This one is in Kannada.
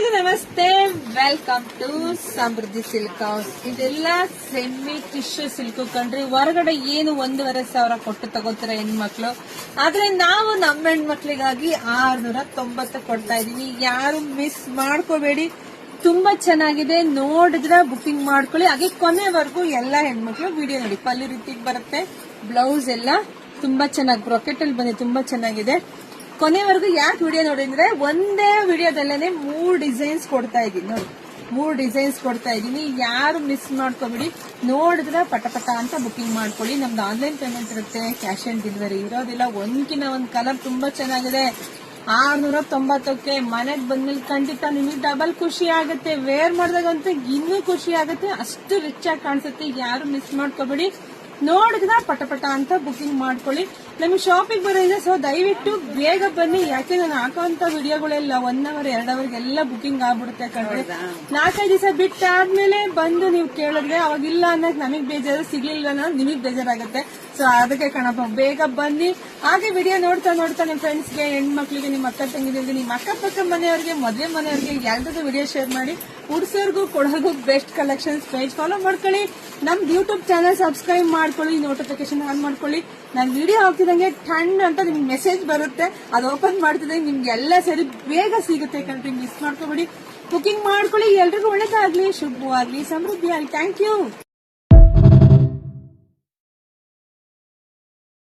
ಎಲ್ರಿಗೂ ನಮಸ್ತೆ, welcome to Samruddhi silk house. ಇದೆಲ್ಲ ಸೆಮಿ ಟಿಶ್ಯೂ ಸಿಲ್ಕ್ ಕಂಡ್ರಿ. ಹೊರಗಡೆ ಏನು 1,500 ಕೊಟ್ಟು ತಗೋತಾರೆ ಹೆಣ್ಮಕ್ಳು. ಆದ್ರೆ ನಾವು ನಮ್ಮ ಹೆಣ್ಮಕ್ಳಿಗಾಗಿ 690 ಕೊಡ್ತಾ ಇದೀವಿ. ಯಾರು ಮಿಸ್ ಮಾಡ್ಕೋಬೇಡಿ, ತುಂಬಾ ಚೆನ್ನಾಗಿದೆ. ನೋಡಿದ್ರೆ ಬುಕಿಂಗ್ ಮಾಡ್ಕೊಳ್ಳಿ. ಹಾಗೆ ಕೊನೆವರೆಗೂ ಎಲ್ಲ ಹೆಣ್ಮಕ್ಳು ವಿಡಿಯೋ ನೋಡಿ. ಪಲ್ಲು ರೀತಿಗೆ ಬರುತ್ತೆ, ಬ್ಲೌಸ್ ಎಲ್ಲ ತುಂಬಾ ಚೆನ್ನಾಗಿ ಬ್ರಾಕೆಟ್ ಅಲ್ಲಿ ಬಂದಿದೆ, ತುಂಬಾ ಚೆನ್ನಾಗಿದೆ. ಕೊನೆವರೆಗೂ ಯಾಕೆ ವಿಡಿಯೋ ನೋಡಿ ಅಂದ್ರೆ ಒಂದೇ ವಿಡಿಯೋದಲ್ಲೇನೆ 3 ಡಿಸೈನ್ಸ್ ಕೊಡ್ತಾ ಇದೀನಿ. ನೋಡಿ, 3 ಡಿಸೈನ್ಸ್ ಕೊಡ್ತಾ ಇದೀನಿ. ಯಾರು ಮಿಸ್ ಮಾಡ್ಕೊಬಿಡಿ, ನೋಡಿದ್ರೆ ಪಟಪಟ ಅಂತ ಬುಕಿಂಗ್ ಮಾಡ್ಕೊಳ್ಳಿ. ನಮ್ದು ಆನ್ಲೈನ್ ಪೇಮೆಂಟ್ ಇರುತ್ತೆ, ಕ್ಯಾಶ್ ಆನ್ ಡೆಲಿವರಿ ಇರೋದಿಲ್ಲ. ಒಂದ್ಕಿನ ಒಂದ್ ಕಲರ್ ತುಂಬಾ ಚೆನ್ನಾಗಿದೆ. 690ಕ್ಕೆ ಮನೆಗ್ ಬಂದ್ಮೇಲೆ ಖಂಡಿತ ನಿಮಗೆ ಡಬಲ್ ಖುಷಿ ಆಗುತ್ತೆ. ವೇರ್ ಮಾಡಿದಾಗಂತೂ ಇನ್ನೂ ಖುಷಿ ಆಗುತ್ತೆ, ಅಷ್ಟು ರಿಚ್ ಆಗಿ ಕಾಣಿಸುತ್ತೆ. ಯಾರು ಮಿಸ್ ಮಾಡ್ಕೋಬೇಡಿ, ನೋಡಿದ್ರೆ ಪಟಪಟ ಅಂತ ಬುಕಿಂಗ್ ಮಾಡ್ಕೊಳ್ಳಿ. ನಮಗೆ ಶಾಪಿಂಗ್ ಬರೋದಿದೆ, ಸೊ ದಯವಿಟ್ಟು ಬೇಗ ಬನ್ನಿ. ಯಾಕೆ ನಾನು ಹಾಕುವಂತ ವಿಡಿಯೋಗಳೆಲ್ಲ 1 ಅವರ್ 2 ಅವರ್ಗೆ ಎಲ್ಲ ಬುಕಿಂಗ್ ಆಗ್ಬಿಡುತ್ತೆ ಕಣ್ರಿ. 4-5 ದಿವಸ ಬಿಟ್ಟಾದ್ಮೇಲೆ ಬಂದು ನೀವು ಕೇಳಿದ್ರೆ ಅವಾಗಿಲ್ಲ ಅನ್ನೋದು ನಮಗ್ ಬೇಜಾರು, ಸಿಗ್ಲಿಲ್ಲ ಅನ್ನೋದು ನಿಮಗ್ ಬೇಜಾರಾಗುತ್ತೆ. ಸೊ ಅದಕ್ಕೆ ಕಣಪ್ಪ, ಬೇಗ ಬನ್ನಿ. ಹಾಗೆ ವಿಡಿಯೋ ನೋಡ್ತಾ ನೋಡ್ತಾ ನಿಮ್ಮ ಫ್ರೆಂಡ್ಸ್ಗೆ, ಹೆಣ್ಮಕ್ಳಿಗೆ, ನಿಮ್ಮ ಅಕ್ಕ ತಂಗಿದಿರಿಗೆ, ನಿಮ್ಮ ಅಕ್ಕಪಕ್ಕ ಮನೆಯವ್ರಿಗೆ, ಮದುವೆ ಮನೆಯವ್ರಿಗೆ ಎಲ್ಲರಿಗೂ ವಿಡಿಯೋ ಶೇರ್ ಮಾಡಿ. ಉಡ್ಸೋರ್ಗು ಕೊಡೋರ್ಗು ಬೆಸ್ಟ್ ಕಲೆಕ್ಷನ್ಸ್ ಪೇಜ್ ಫಾಲೋ ಮಾಡ್ಕೊಳ್ಳಿ. ನಮ್ದು ಯೂಟ್ಯೂಬ್ ಚಾನಲ್ ಸಬ್ಸ್ಕ್ರೈಬ್ ಮಾಡ್ಕೊಳ್ಳಿ, ನೋಟಿಫಿಕೇಶನ್ ಆನ್ ಮಾಡ್ಕೊಳ್ಳಿ. ನಾನು ವಿಡಿಯೋ ಹಾಕ್ತಿದಂಗೆ ಟಣ್ ಅಂತ ನಿಮ್ಗೆ ಮೆಸೇಜ್ ಬರುತ್ತೆ. ಅದು ಓಪನ್ ಮಾಡ್ತಿದ್ದಂಗೆ ನಿಮ್ಗೆ ಎಲ್ಲ ಸರಿ ಬೇಗ ಸಿಗುತ್ತೆ ಕಣ್ರಿ. ಮಿಸ್ ಮಾಡ್ಕೋಬೇಡಿ, ಬುಕಿಂಗ್ ಮಾಡ್ಕೊಳ್ಳಿ. ಎಲ್ರಿಗೂ ಒಳ್ಳೇದಾಗ್ಲಿ, ಶುಭವಾಗ್ಲಿ, ಸಮೃದ್ಧಿ ಆಗ್ಲಿ. Thank you.